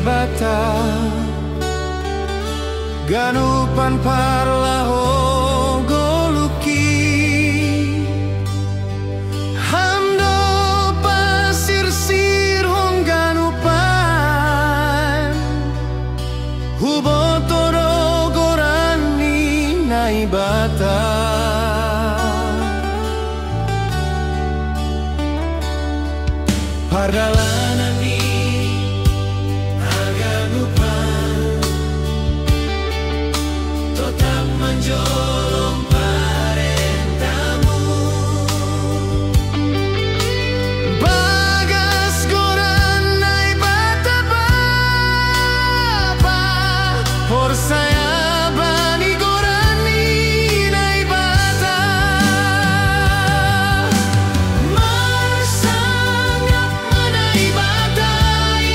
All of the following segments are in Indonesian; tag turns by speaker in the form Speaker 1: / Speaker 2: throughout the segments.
Speaker 1: bata ganupan parlaho goluki hamdo pasir sir hong ganupan hubotoro gorani nai bata pardalanani menjolong parentamu bagas goran nai bata bapa por saya bani gorani nai bata marsangap manai batai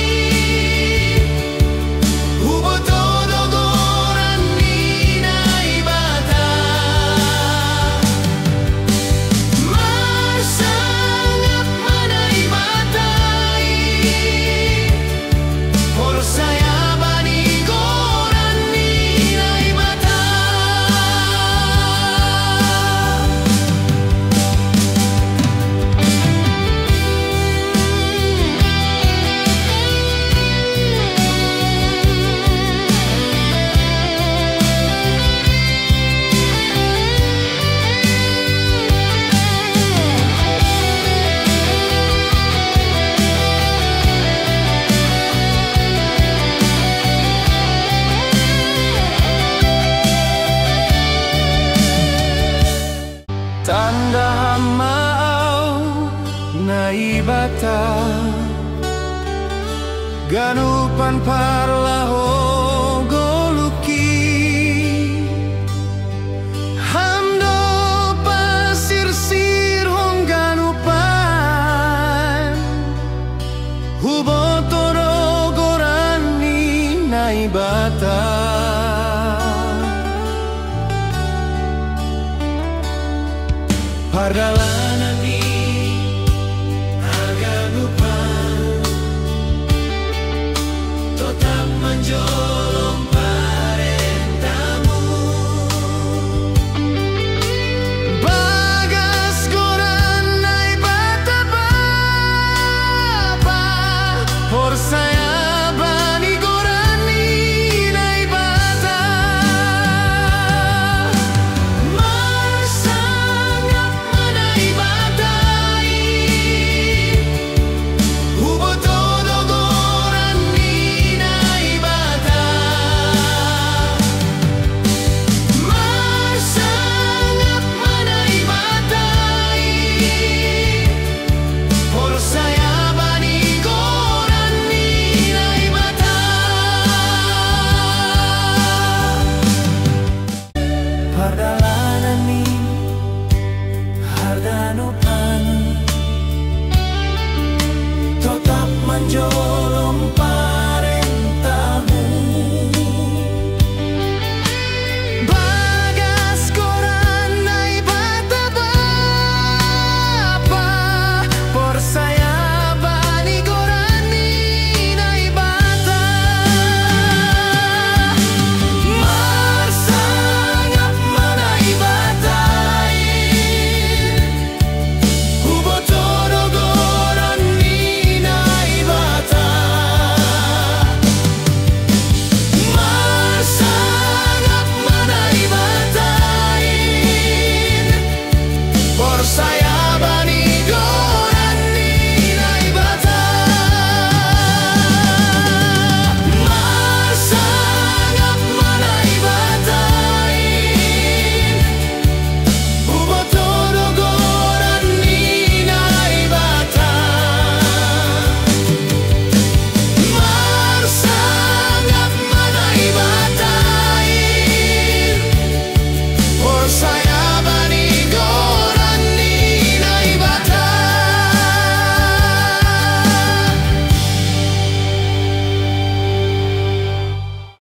Speaker 1: hubo todo gorani nai bata marsangap manai batai por saya bani gorani nai bata tanda hamau nai bata ganupan parlaho goluki hamdo pasir sir hong ganupan hubotoro gorani nai bata pardalanani aganupan tetap menjolong parentamu bagas goran nai bata bapa por saya bani gorani nai bata marsangap manai batai hubo todo gorani nai bata marsangap manai batai por saya bani gorani nai bata pardalanani hardanupan tetap menjolong